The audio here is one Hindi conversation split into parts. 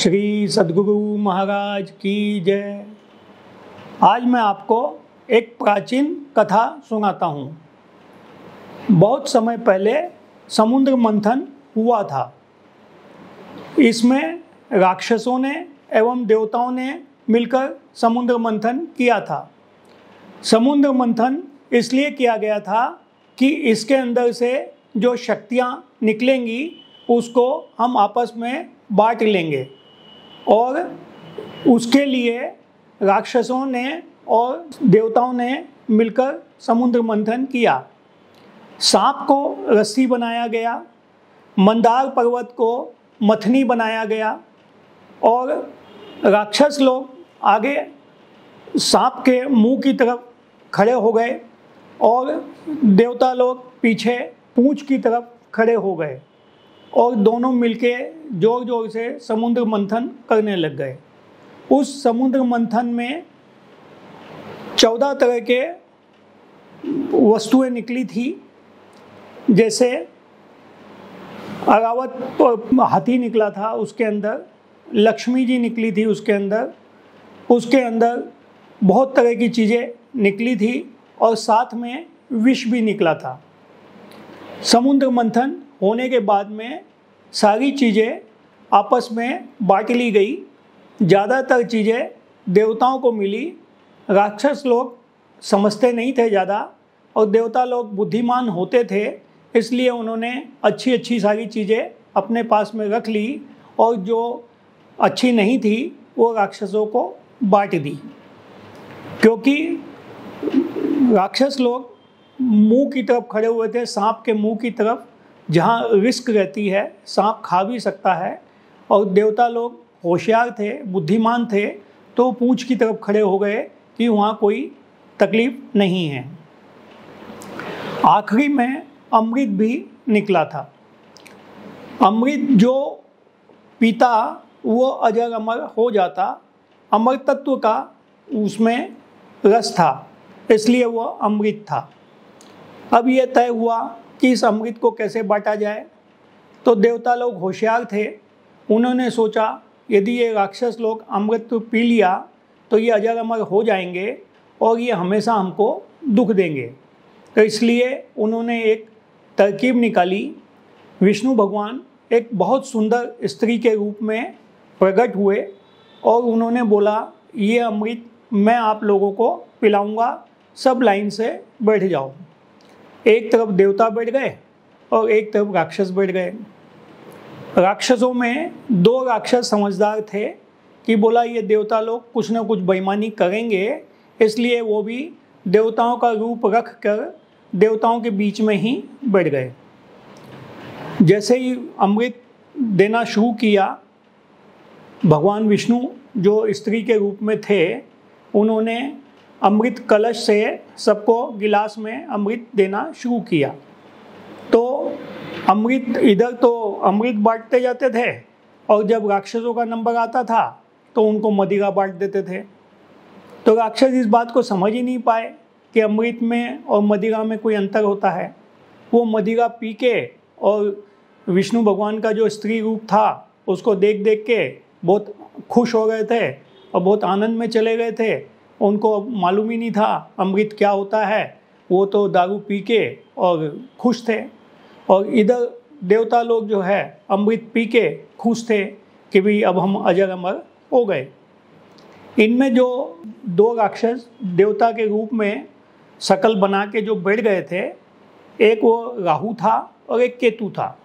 श्री सद्गुरु महाराज की जय। आज मैं आपको एक प्राचीन कथा सुनाता हूँ। बहुत समय पहले समुद्र मंथन हुआ था। इसमें राक्षसों ने एवं देवताओं ने मिलकर समुद्र मंथन किया था। समुद्र मंथन इसलिए किया गया था कि इसके अंदर से जो शक्तियाँ निकलेंगी उसको हम आपस में बांट लेंगे, और उसके लिए राक्षसों ने और देवताओं ने मिलकर समुद्र मंथन किया। सांप को रस्सी बनाया गया, मंदार पर्वत को मथनी बनाया गया, और राक्षस लोग आगे सांप के मुंह की तरफ खड़े हो गए और देवता लोग पीछे पूंछ की तरफ खड़े हो गए, और दोनों मिलके जोर जोर से समुद्र मंथन करने लग गए। उस समुद्र मंथन में 14 तरह के वस्तुएं निकली थी। जैसे अरावत हाथी निकला था, उसके अंदर लक्ष्मी जी निकली थी, उसके अंदर बहुत तरह की चीज़ें निकली थी, और साथ में विष भी निकला था। समुद्र मंथन होने के बाद में सारी चीज़ें आपस में बांट ली गई। ज़्यादातर चीज़ें देवताओं को मिली। राक्षस लोग समझते नहीं थे ज़्यादा, और देवता लोग बुद्धिमान होते थे, इसलिए उन्होंने अच्छी अच्छी सारी चीज़ें अपने पास में रख ली, और जो अच्छी नहीं थी वो राक्षसों को बांट दी। क्योंकि राक्षस लोग मुंह की तरफ खड़े हुए थे, सांप के मुंह की तरफ, जहाँ रिस्क रहती है, सांप खा भी सकता है, और देवता लोग होशियार थे, बुद्धिमान थे, तो पूंछ की तरफ खड़े हो गए कि वहाँ कोई तकलीफ नहीं है। आखिरी में अमृत भी निकला था। अमृत जो पीता वो अजर अमर हो जाता। अमर तत्व का उसमें रस था, इसलिए वो अमृत था। अब ये तय हुआ कि इस अमृत को कैसे बांटा जाए। तो देवता लोग होशियार थे, उन्होंने सोचा यदि ये राक्षस लोग अमृत पी लिया तो ये अजर अमर हो जाएंगे और ये हमेशा हमको दुख देंगे। तो इसलिए उन्होंने एक तरकीब निकाली। विष्णु भगवान एक बहुत सुंदर स्त्री के रूप में प्रकट हुए, और उन्होंने बोला ये अमृत मैं आप लोगों को पिलाऊंगा, सब लाइन से बैठ जाओ। एक तरफ देवता बैठ गए और एक तरफ राक्षस बैठ गए। राक्षसों में 2 राक्षस समझदार थे कि बोला ये देवता लोग कुछ ना कुछ बेईमानी करेंगे, इसलिए वो भी देवताओं का रूप रख कर देवताओं के बीच में ही बैठ गए। जैसे ही अमृत देना शुरू किया, भगवान विष्णु जो स्त्री के रूप में थे, उन्होंने अमृत कलश से सबको गिलास में अमृत देना शुरू किया। तो अमृत इधर तो अमृत बांटते जाते थे, और जब राक्षसों का नंबर आता था तो उनको मदिरा बांट देते थे। तो राक्षस इस बात को समझ ही नहीं पाए कि अमृत में और मदिरा में कोई अंतर होता है। वो मदिरा पी के, और विष्णु भगवान का जो स्त्री रूप था उसको देख देख के बहुत खुश हो गए थे और बहुत आनंद में चले गए थे। उनको मालूम ही नहीं था अमृत क्या होता है, वो तो दारू पी के और खुश थे। और इधर देवता लोग जो है अमृत पी के खुश थे कि भाई अब हम अजर अमर हो गए। इनमें जो 2 राक्षस देवता के रूप में शकल बना के जो बैठ गए थे, एक वो राहु था और एक केतु था।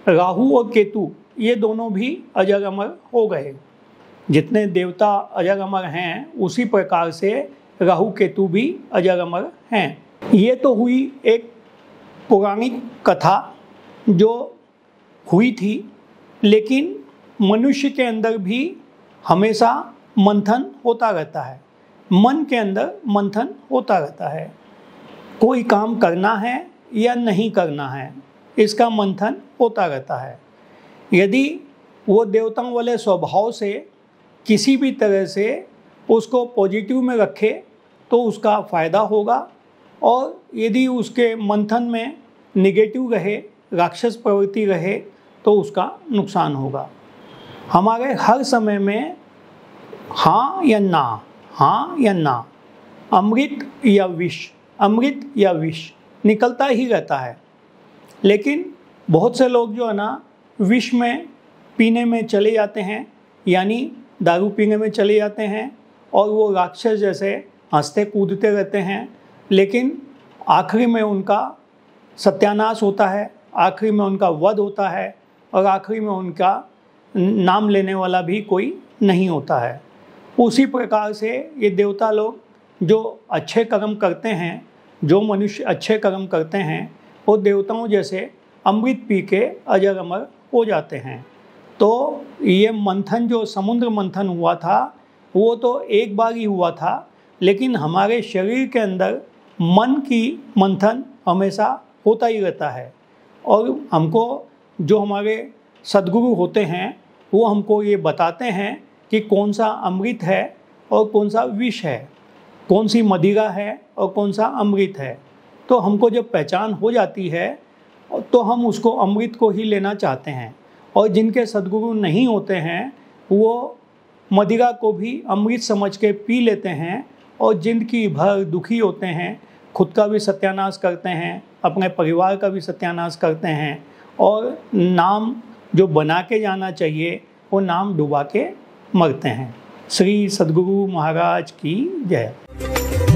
राहु और केतु ये दोनों भी अजर अमर हो गए। जितने देवता अजर अमर हैं उसी प्रकार से राहु केतु भी अजर अमर हैं। ये तो हुई एक पौराणिक कथा जो हुई थी, लेकिन मनुष्य के अंदर भी हमेशा मंथन होता रहता है। मन के अंदर मंथन होता रहता है। कोई काम करना है या नहीं करना है, इसका मंथन होता रहता है। यदि वो देवताओं वाले स्वभाव से किसी भी तरह से उसको पॉजिटिव में रखे तो उसका फ़ायदा होगा, और यदि उसके मंथन में नेगेटिव रहे, राक्षस प्रवृत्ति रहे, तो उसका नुकसान होगा। हमारे हर समय में हाँ या ना, हाँ या ना, अमृत या विष, अमृत या विष निकलता ही रहता है। लेकिन बहुत से लोग जो है ना विष में पीने में चले जाते हैं, यानी दारू पीने में चले जाते हैं और वो राक्षस जैसे हंसते कूदते रहते हैं, लेकिन आखिरी में उनका सत्यानाश होता है, आखिरी में उनका वध होता है और आखिरी में उनका नाम लेने वाला भी कोई नहीं होता है। उसी प्रकार से ये देवता लोग जो अच्छे कर्म करते हैं, जो मनुष्य अच्छे कर्म करते हैं, वो देवताओं जैसे अमृत पी के अजर अमर हो जाते हैं। तो ये मंथन जो समुद्र मंथन हुआ था वो तो एक बार ही हुआ था, लेकिन हमारे शरीर के अंदर मन की मंथन हमेशा होता ही रहता है। और हमको जो हमारे सद्गुरु होते हैं वो हमको ये बताते हैं कि कौन सा अमृत है और कौन सा विष है, कौन सी मदिरा है और कौन सा अमृत है। तो हमको जब पहचान हो जाती है तो हम उसको अमृत को ही लेना चाहते हैं, और जिनके सद्गुरु नहीं होते हैं वो मदिरा को भी अमृत समझ के पी लेते हैं और जिंदगी भर दुखी होते हैं, खुद का भी सत्यानाश करते हैं, अपने परिवार का भी सत्यानाश करते हैं, और नाम जो बना के जाना चाहिए वो नाम डुबा के मरते हैं। श्री सद्गुरु महाराज की जय।